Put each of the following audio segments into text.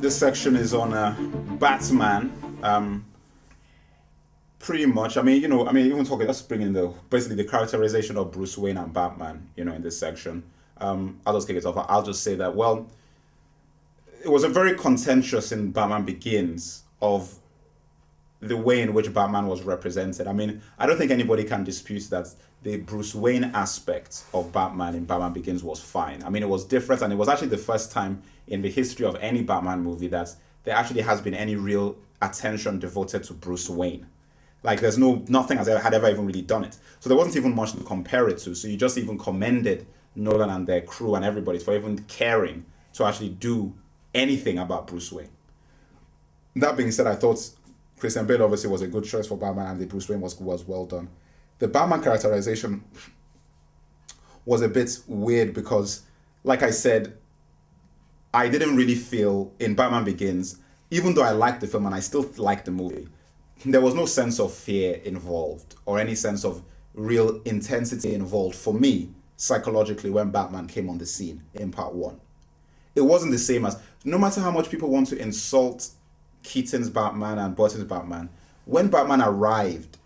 This section is on Batman. Pretty much. Even talking. Let's bring in the basically the characterization of Bruce Wayne and Batman. In this section. I'll just kick it off. I'll just say that it was a very contentious in Batman Begins of the way in which Batman was represented. I don't think anybody can dispute that the Bruce Wayne aspect of Batman in Batman Begins was fine. It was different, and it was actually the first time in the history of any Batman movie that there actually has been any real attention devoted to Bruce Wayne. Like, there's nothing had ever even really done it. So there wasn't even much to compare it to. So you just even commended Nolan and their crew and everybody for even caring to actually do anything about Bruce Wayne. That being said, I thought Christian Bale obviously was a good choice for Batman, and the Bruce Wayne was well done. The Batman characterization was a bit weird because, like I said, I didn't really feel in Batman Begins, even though I liked the film and I still liked the movie, there was no sense of fear involved or any sense of real intensity involved for me psychologically when Batman came on the scene in part one. It wasn't the same as, no matter how much people want to insult Keaton's Batman and Burton's Batman, when Batman arrived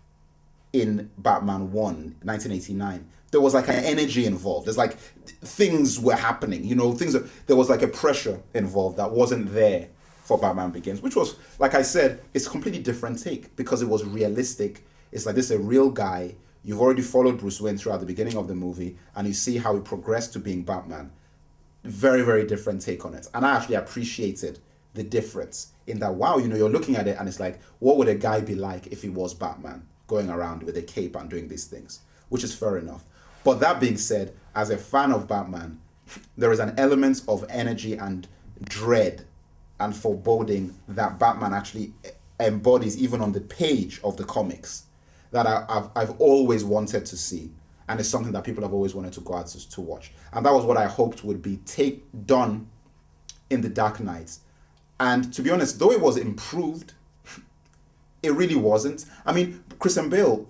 in Batman 1, 1989, there was like an energy involved. There's like things were happening, there was like a pressure involved that wasn't there for Batman Begins, which was, like I said, it's a completely different take because it was realistic. It's like, this is a real guy. You've already followed Bruce Wayne throughout the beginning of the movie, and you see how he progressed to being Batman. Very, very different take on it. And I actually appreciated the difference in that, wow, you're looking at it and it's like, what would a guy be like if he was Batman, going around with a cape and doing these things, which is fair enough. But that being said, as a fan of Batman, there is an element of energy and dread and foreboding that Batman actually embodies even on the page of the comics that I've always wanted to see, and it's something that people have always wanted to go out to watch. And that was what I hoped would be done in The Dark Knight. And to be honest, though it was improved, it really wasn't. Christian Bale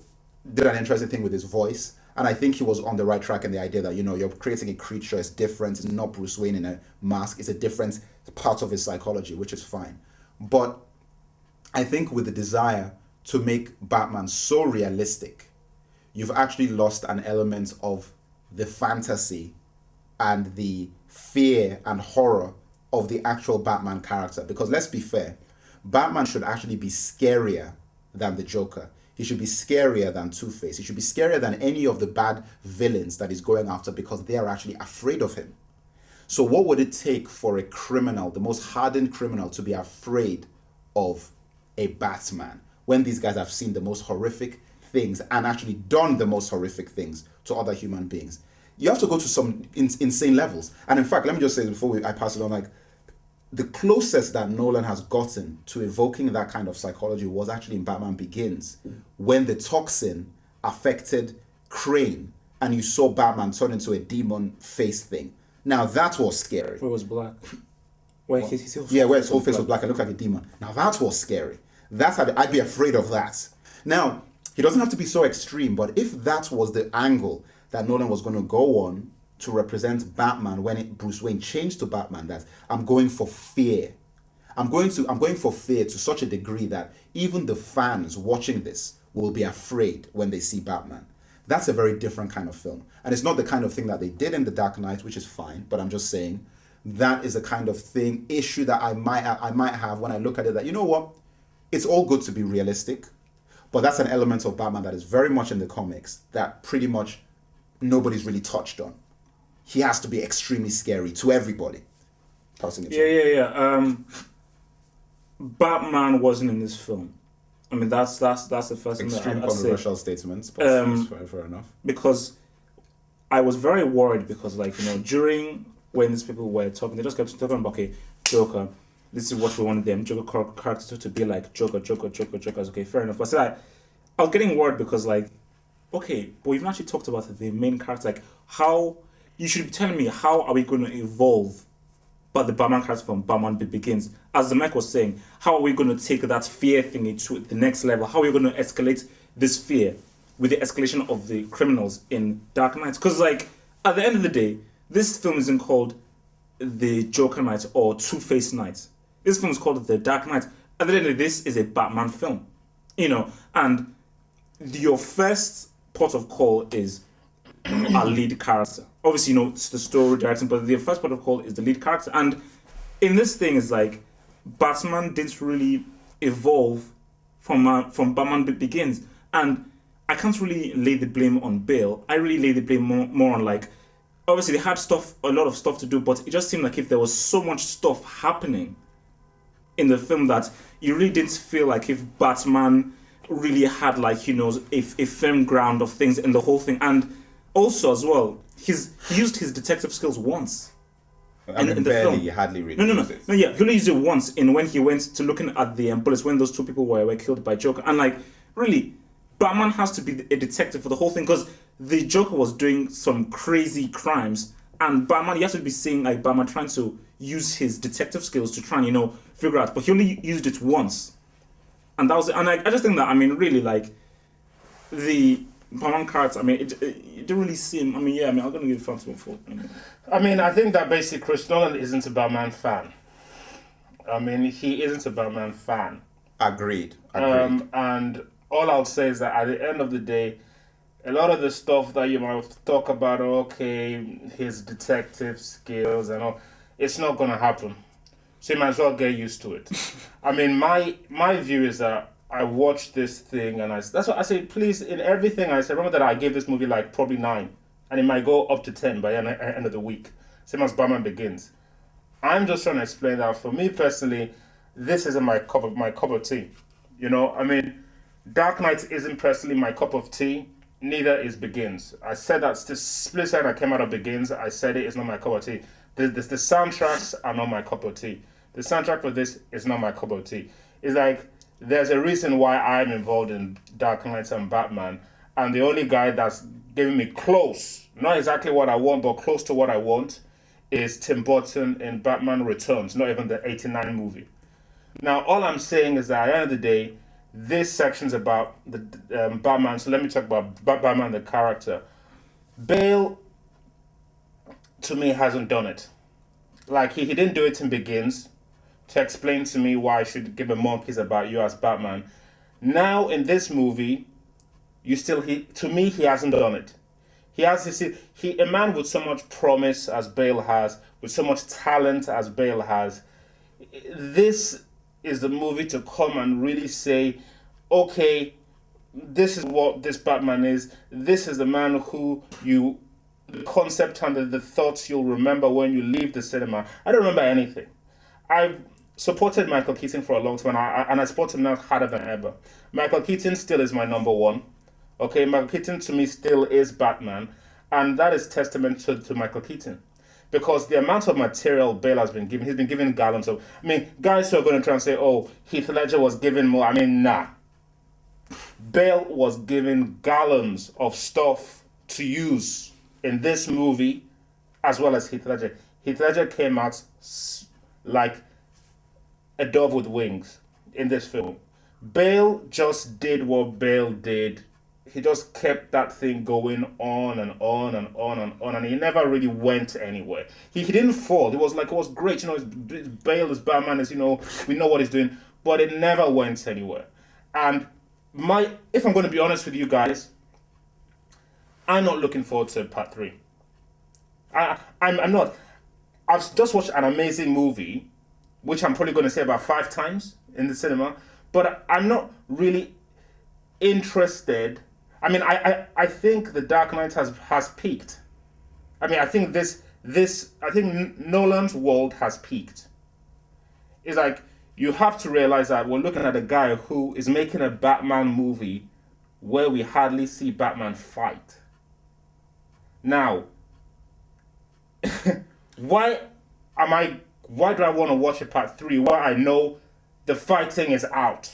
did an interesting thing with his voice, and I think he was on the right track in the idea that, you're creating a creature, it's different, it's not Bruce Wayne in a mask, it's a different part of his psychology, which is fine. But I think with the desire to make Batman so realistic, you've actually lost an element of the fantasy and the fear and horror of the actual Batman character. Because let's be fair, Batman should actually be scarier than the Joker. He should be scarier than Two-Face. He should be scarier than any of the bad villains that he's going after because they are actually afraid of him. So what would it take for a criminal, the most hardened criminal, to be afraid of a Batman when these guys have seen the most horrific things and actually done the most horrific things to other human beings? You have to go to some insane levels. And in fact, let me just say before I pass it on, like, the closest that Nolan has gotten to evoking that kind of psychology was actually in Batman Begins, when the toxin affected Crane and you saw Batman turn into a demon face thing. Now that was scary. Where it was black. Where where his whole face was black and looked like a demon. Now that was scary. I'd be afraid of that. Now, he doesn't have to be so extreme, but if that was the angle that Nolan was going to go on to represent Batman when Bruce Wayne changed to Batman, that I'm going for fear. I'm going for fear to such a degree that even the fans watching this will be afraid when they see Batman. That's a very different kind of film. And it's not the kind of thing that they did in The Dark Knight, which is fine, but I'm just saying that is a kind of issue that I might have when I look at it, that, you know what? It's all good to be realistic, but that's an element of Batman that is very much in the comics that pretty much nobody's really touched on. He has to be extremely scary to everybody. Yeah. Batman wasn't in this film. That's the first thing. Extreme controversial statements, but fair enough. Because I was very worried because, during when these people were talking, they just kept talking about, okay, Joker, this is what we wanted them Joker characters to be like. Joker. Okay, fair enough. But still, I was getting worried because, okay, but we've not actually talked about the main character. How you should be telling me, how are we going to evolve? But the Batman character from Batman Begins, as the Mike was saying, how are we going to take that fear thing to the next level? How are we going to escalate this fear with the escalation of the criminals in Dark Knight? Because, at the end of the day, this film isn't called The Joker Knight or Two-Face Knight. This film is called The Dark Knight. At the end of this is a Batman film, and your first port of call is our lead character. Obviously, it's the story directing, but the first port of call is the lead character. And in this thing, is like Batman didn't really evolve from Batman Begins, and I can't really lay the blame on Bale. I really lay the blame more on like, obviously they had a lot of stuff to do, but it just seemed like if there was so much stuff happening in the film that you really didn't feel like if Batman really had like a firm ground of things in the whole thing. And also as well, he used his detective skills once. I mean, in the barely, film. hardly really. No, used it. yeah, he only used it once in when he went to looking at the bullets when those two people were killed by Joker. And like, really, Batman has to be a detective for the whole thing because the Joker was doing some crazy crimes, and Batman, you have to be seeing like Batman trying to use his detective skills to try and figure out, but he only used it once, and that was it. And I just think that really like the Batman character. It didn't really seem. I'm gonna give it a for. I think that basically Chris Nolan isn't a Batman fan. He isn't a Batman fan. Agreed. And all I'll say is that at the end of the day, a lot of the stuff that you might talk about, his detective skills and all, it's not going to happen. So you might as well get used to it. My view is that I watched this thing and that's what I say, please, in everything I said, remember that I gave this movie like probably 9, and it might go up to 10 by the end of the week. Same as Batman Begins. I'm just trying to explain that for me personally, this isn't my cup of tea. Dark Knight isn't personally my cup of tea. Neither is Begins. I said that the split second I came out of Begins, I said it's not my cup of tea. The soundtracks are not my cup of tea. The soundtrack for this is not my cup of tea. It's like, there's a reason why I'm involved in Dark Knight and Batman, and the only guy that's giving me close, not exactly what I want, but close to what I want, is Tim Burton in Batman Returns, not even the 89 movie. Now, all I'm saying is that at the end of the day, this section's about the Batman, so let me talk about Batman, the character. Bale, to me, hasn't done it. Like, he didn't do it in Begins to explain to me why I should give a monkeys about you as Batman. Now, in this movie, to me, he hasn't done it. He has this, a man with so much promise as Bale has, with so much talent as Bale has, this is the movie to come and really say, okay, this is what this Batman is. This is the man who the concept and the thoughts you'll remember when you leave the cinema. I don't remember anything. I've supported Michael Keaton for a long time, and I support him now harder than ever. Michael Keaton still is my number one. Okay, Michael Keaton to me still is Batman, and that is testament to Michael Keaton. Because the amount of material Bale has been given, he's been given gallons of. Guys who are going to try and say, oh, Heath Ledger was given more. Nah. Bale was given gallons of stuff to use in this movie, as well as Heath Ledger. Heath Ledger came out like a dove with wings in this film. Bale just did what Bale did. He just kept that thing going on and on and on and on, and he never really went anywhere. He didn't fall. It was great. Bale is Batman, we know what he's doing, but it never went anywhere. And if I'm going to be honest with you guys, I'm not looking forward to part 3. I'm not. I've just watched an amazing movie, which I'm probably going to say about 5 times in the cinema, but I'm not really interested. I think The Dark Knight has peaked. I think I think Nolan's world has peaked. It's like, you have to realize that we're looking at a guy who is making a Batman movie where we hardly see Batman fight. Now, why do I want to watch a part 3 where I know the fighting is out?